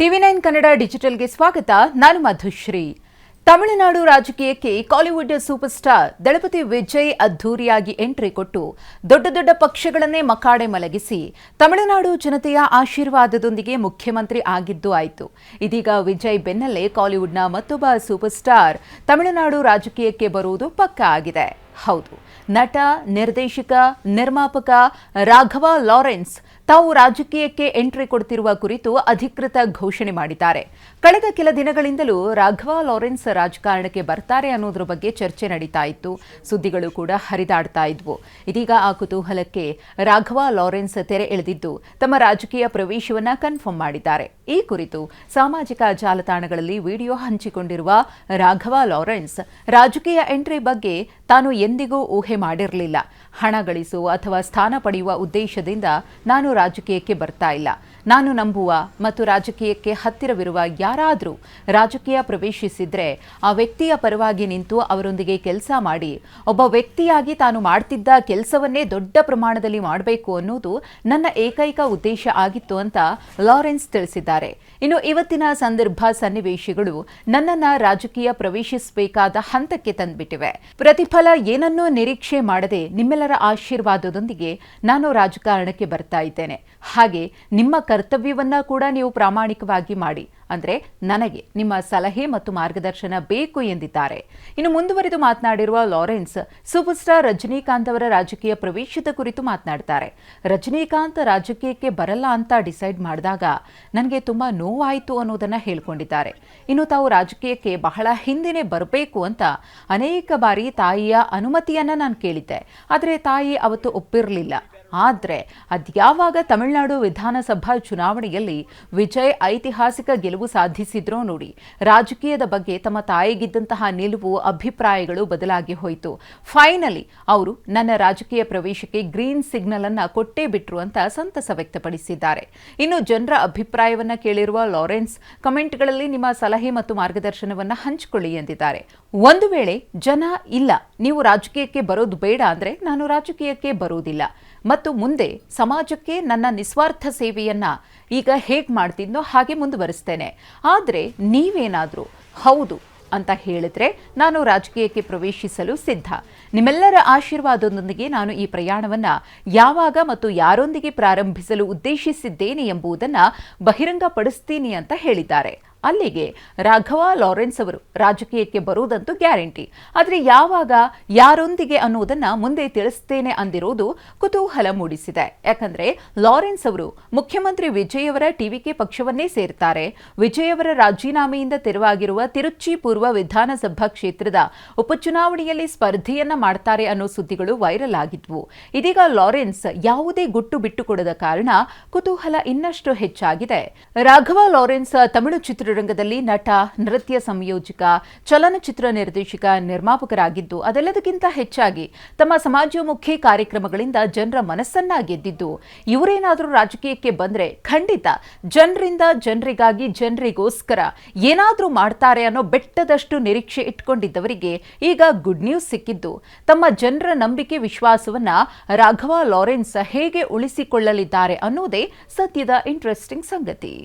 ಟಿವಿ9 ಕನ್ನಡ ಡಿಜಿಟಲ್ಗೆ ಸ್ವಾಗತ. ನಾನು ಮಧುಶ್ರೀ. ತಮಿಳುನಾಡು ರಾಜಕೀಯಕ್ಕೆ ಕಾಲಿವುಡ್ ಸೂಪರ್ ಸ್ಟಾರ್ ದಳಪತಿ ವಿಜಯ್ ಅದ್ಧೂರಿಯಾಗಿ ಎಂಟ್ರಿ ಕೊಟ್ಟು ದೊಡ್ಡ ದೊಡ್ಡ ಪಕ್ಷಗಳನ್ನೇ ಮಕಾಡೆ ಮಲಗಿಸಿ ತಮಿಳುನಾಡು ಜನತೆಯ ಆಶೀರ್ವಾದದೊಂದಿಗೆ ಮುಖ್ಯಮಂತ್ರಿ ಆಗಿದ್ದು ಆಯಿತು. ಇದೀಗ ವಿಜಯ್ ಬೆನ್ನಲ್ಲೇ ಕಾಲಿವುಡ್ನ ಮತ್ತೊಬ್ಬ ಸೂಪರ್ ಸ್ಟಾರ್ ತಮಿಳುನಾಡು ರಾಜಕೀಯಕ್ಕೆ ಬರುವುದು ಪಕ್ಕಾ ಆಗಿದೆ. ಹೌದು, ನಟ, ನಿರ್ದೇಶಕ, ನಿರ್ಮಾಪಕ ರಾಘವ ಲಾರೆನ್ಸ್ ತಾವು ರಾಜಕೀಯಕ್ಕೆ ಎಂಟ್ರಿ ಕೊಡ್ತಿರುವ ಕುರಿತು ಅಧಿಕೃತ ಘೋಷಣೆ ಮಾಡಿದ್ದಾರೆ. ಕಳೆದ ಕೆಲ ದಿನಗಳಿಂದಲೂ ರಾಘವ ಲಾರೆನ್ಸ್ ರಾಜಕಾರಣಕ್ಕೆ ಬರ್ತಾರೆ ಅನ್ನೋದ್ರ ಬಗ್ಗೆ ಚರ್ಚೆ ನಡೀತಾ ಇತ್ತು. ಸುದ್ದಿಗಳು ಕೂಡ ಹರಿದಾಡ್ತಾ ಇದ್ವು. ಇದೀಗ ಆ ಕುತೂಹಲಕ್ಕೆ ರಾಘವ ಲಾರೆನ್ಸ್ ತೆರೆ ಎಳೆದಿದ್ದು ತಮ್ಮ ರಾಜಕೀಯ ಪ್ರವೇಶವನ್ನ ಕನ್ಫರ್ಮ್ ಮಾಡಿದ್ದಾರೆ. ಈ ಕುರಿತು ಸಾಮಾಜಿಕ ಜಾಲತಾಣಗಳಲ್ಲಿ ವಿಡಿಯೋ ಹಂಚಿಕೊಂಡಿರುವ ರಾಘವ ಲಾರೆನ್ಸ್ ರಾಜಕೀಯ ಎಂಟ್ರಿ ಬಗ್ಗೆ ತಾನು ಎಂದಿಗೂ ಊಹೆ ಮಾಡಿರಲಿಲ್ಲ. ಹಣ ಗಳಿಸುವ ಅಥವಾ ಸ್ಥಾನ ಪಡೆಯುವ ಉದ್ದೇಶದಿಂದ ನಾನು ರಾಜಕೀಯಕ್ಕೆ ಬರ್ತಾ ಇಲ್ಲ. ನಾನು ನಂಬುವ ಮತ್ತು ರಾಜಕೀಯಕ್ಕೆ ಹತ್ತಿರವಿರುವ ಯಾರಾದರೂ ರಾಜಕೀಯ ಪ್ರವೇಶಿಸಿದ್ರೆ ಆ ವ್ಯಕ್ತಿಯ ಪರವಾಗಿ ನಿಂತು ಅವರೊಂದಿಗೆ ಕೆಲಸ ಮಾಡಿ ಒಬ್ಬ ವ್ಯಕ್ತಿಯಾಗಿ ತಾನು ಮಾಡ್ತಿದ್ದ ಕೆಲಸವನ್ನೇ ದೊಡ್ಡ ಪ್ರಮಾಣದಲ್ಲಿ ಮಾಡಬೇಕು ಅನ್ನೋದು ನನ್ನ ಏಕೈಕ ಉದ್ದೇಶ ಆಗಿತ್ತು ಅಂತ ಲಾರೆನ್ಸ್ ತಿಳಿಸಿದ್ದಾರೆ. ಇನ್ನು ಇವತ್ತಿನ ಸಂದರ್ಭ ಸನ್ನಿವೇಶಗಳು ನನ್ನನ್ನ ರಾಜಕೀಯ ಪ್ರವೇಶಿಸಬೇಕಾದ ಹಂತಕ್ಕೆ ತಂದ್ಬಿಟ್ಟಿವೆ. ಪ್ರತಿಫಲ ಏನನ್ನೂ ನಿರೀಕ್ಷೆ ಮಾಡದೆ ನಿಮ್ಮೆಲ್ಲರ ಆಶೀರ್ವಾದದೊಂದಿಗೆ ನಾನು ರಾಜಕಾರಣಕ್ಕೆ ಬರ್ತಾ ಇದ್ದೇನೆ. ಹಾಗೆ ನಿಮ್ಮ ಕರ್ತವ್ಯವನ್ನ ಕೂಡ ನೀವು ಪ್ರಾಮಾಣಿಕವಾಗಿ ಮಾಡಿ. ಅಂದ್ರೆ ನನಗೆ ನಿಮ್ಮ ಸಲಹೆ ಮತ್ತು ಮಾರ್ಗದರ್ಶನ ಬೇಕು ಎಂದಿದ್ದಾರೆ. ಇನ್ನು ಮುಂದುವರೆದು ಮಾತನಾಡಿರುವ ಲಾರೆನ್ಸ್ ಸೂಪರ್ ಸ್ಟಾರ್ ರಜನಿಕಾಂತ್ ಅವರ ರಾಜಕೀಯ ಪ್ರವೇಶದ ಕುರಿತು ಮಾತನಾಡ್ತಾರೆ. ರಜನಿಕಾಂತ್ ರಾಜಕೀಯಕ್ಕೆ ಬರಲ್ಲ ಅಂತ ಡಿಸೈಡ್ ಮಾಡಿದಾಗ ನನಗೆ ತುಂಬಾ ನೋವಾಯಿತು ಅನ್ನೋದನ್ನ ಹೇಳ್ಕೊಂಡಿದ್ದಾರೆ. ಇನ್ನು ತಾವು ರಾಜಕೀಯಕ್ಕೆ ಬಹಳ ಹಿಂದೆನೇ ಬರಬೇಕು ಅಂತ ಅನೇಕ ಬಾರಿ ತಾಯಿಯ ಅನುಮತಿಯನ್ನ ನಾನು ಕೇಳಿದ್ದೆ. ಆದರೆ ತಾಯಿ ಅವತ್ತು ಒಪ್ಪಿರಲಿಲ್ಲ. ಆದರೆ ಅದ್ಯಾವಾಗ ತಮಿಳುನಾಡು ವಿಧಾನಸಭಾ ಚುನಾವಣೆಯಲ್ಲಿ ವಿಜಯ್ ಐತಿಹಾಸಿಕ ಗೆಲುವು ಸಾಧಿಸಿದ್ರೋ ನೋಡಿ, ರಾಜಕೀಯದ ಬಗ್ಗೆ ತಮ್ಮ ತಾಯಿಗಿದ್ದಂತಹ ನಿಲುವು, ಅಭಿಪ್ರಾಯಗಳು ಬದಲಾಗಿ ಹೋಯಿತು. ಫೈನಲಿ ಅವರು ನನ್ನ ರಾಜಕೀಯ ಪ್ರವೇಶಕ್ಕೆ ಗ್ರೀನ್ ಸಿಗ್ನಲ್ ಅನ್ನ ಕೊಟ್ಟೇ ಬಿಟ್ರು ಅಂತ ಸಂತಸ ವ್ಯಕ್ತಪಡಿಸಿದ್ದಾರೆ. ಇನ್ನು ಜನರ ಅಭಿಪ್ರಾಯವನ್ನ ಕೇಳಿರುವ ಲಾರೆನ್ಸ್ ಕಮೆಂಟ್ಗಳಲ್ಲಿ ನಿಮ್ಮ ಸಲಹೆ ಮತ್ತು ಮಾರ್ಗದರ್ಶನವನ್ನ ಹಂಚಿಕೊಳ್ಳಿ ಎಂದಿದ್ದಾರೆ. ಒಂದು ವೇಳೆ ಜನ ಇಲ್ಲ, ನೀವು ರಾಜಕೀಯಕ್ಕೆ ಬರೋದು ಬೇಡ ಅಂದ್ರೆ ನಾನು ರಾಜಕೀಯಕ್ಕೆ ಬರುವುದಿಲ್ಲ ಮತ್ತು ಮುಂದೆ ಸಮಾಜಕ್ಕೆ ನನ್ನ ನಿಸ್ವಾರ್ಥ ಸೇವೆಯನ್ನ ಈಗ ಹೇಗೆ ಮಾಡ್ತಿದ್ನೋ ಹಾಗೆ ಮುಂದುವರಿಸ್ತೇನೆ. ಆದರೆ ನೀವೇನಾದರೂ ಹೌದು ಅಂತ ಹೇಳಿದ್ರೆ ನಾನು ರಾಜಕೀಯಕ್ಕೆ ಪ್ರವೇಶಿಸಲು ಸಿದ್ಧ. ನಿಮ್ಮೆಲ್ಲರ ಆಶೀರ್ವಾದದೊಂದಿಗೆ ನಾನು ಈ ಪ್ರಯಾಣವನ್ನ ಯಾವಾಗ ಮತ್ತು ಯಾರೊಂದಿಗೆ ಪ್ರಾರಂಭಿಸಲು ಉದ್ದೇಶಿಸಿದ್ದೇನೆ ಎಂಬುದನ್ನು ಬಹಿರಂಗಪಡಿಸ್ತೀನಿ ಅಂತ ಹೇಳಿದ್ದಾರೆ. ಅಲ್ಲಿಗೆ ರಾಘವ ಲಾರೆನ್ಸ್ ಅವರು ರಾಜಕೀಯಕ್ಕೆ ಬರುವುದಂತೂ ಗ್ಯಾರಂಟಿ. ಆದರೆ ಯಾವಾಗ, ಯಾರೊಂದಿಗೆ ಅನ್ನೋದನ್ನ ಮುಂದೆ ತಿಳಿಸ್ತೇನೆ ಅಂದಿರೋದು ಕುತೂಹಲ ಮೂಡಿಸಿದೆ. ಯಾಕಂದ್ರೆ ಲಾರೆನ್ಸ್ ಅವರು ಮುಖ್ಯಮಂತ್ರಿ ವಿಜಯ್ ಅವರ ಟಿವಿಕೆ ಪಕ್ಷವನ್ನೇ ಸೇರ್ತಾರೆ. ವಿಜಯ್ ಅವರ ರಾಜೀನಾಮೆಯಿಂದ ತೆರವಾಗಿರುವ ತಿರುಚಿ ಪೂರ್ವ ವಿಧಾನಸಭಾ ಕ್ಷೇತ್ರದ ಉಪಚುನಾವಣೆಯಲ್ಲಿ ಸ್ಪರ್ಧೆಯನ್ನ ಮಾಡ್ತಾರೆ ಅನ್ನೋ ಸುದ್ದಿಗಳು ವೈರಲ್ ಆಗಿದ್ವು. ಇದೀಗ ಲಾರೆನ್ಸ್ ಯಾವುದೇ ಗುಟ್ಟು ಬಿಟ್ಟುಕೊಡದ ಕಾರಣ ಕುತೂಹಲ ಇನ್ನಷ್ಟು ಹೆಚ್ಚಾಗಿದೆ. ರಾಘವ ಲಾರೆನ್ಸ್ ತಮಿಳು ಚಿತ್ರರಂಗದಲ್ಲಿ ನಟ, ನೃತ್ಯ ಸಂಯೋಜಕ, ಚಲನಚಿತ್ರ ನಿರ್ದೇಶಕ, ನಿರ್ಮಾಪಕರಾಗಿದ್ದು ಅದೆಲ್ಲದಕ್ಕಿಂತ ಹೆಚ್ಚಾಗಿ ತಮ್ಮ ಸಮಾಜೋಮುಖಿ ಕಾರ್ಯಕ್ರಮಗಳಿಂದ ಜನರ ಮನಸ್ಸನ್ನ ಗೆದ್ದಿದ್ದು. ಇವರೇನಾದರೂ ರಾಜಕೀಯಕ್ಕೆ ಬಂದ್ರೆ ಖಂಡಿತ ಜನರಿಂದ, ಜನರಿಗಾಗಿ, ಜನರಿಗೋಸ್ಕರ ಏನಾದರೂ ಮಾಡ್ತಾರೆ ಅನ್ನೋ ಬೆಟ್ಟದಷ್ಟು ನಿರೀಕ್ಷೆ ಇಟ್ಕೊಂಡಿದ್ದವರಿಗೆ ಈಗ ಗುಡ್ ನ್ಯೂಸ್ ಸಿಕ್ಕಿದ್ದು. ತಮ್ಮ ಜನರ ನಂಬಿಕೆ, ವಿಶ್ವಾಸವನ್ನ ರಾಘವ ಲಾರೆನ್ಸ್ ಹೇಗೆ ಉಳಿಸಿಕೊಳ್ಳಲಿದ್ದಾರೆ ಅನ್ನೋದೇ ಸದ್ಯದ ಇಂಟ್ರೆಸ್ಟಿಂಗ್ ಸಂಗತಿ.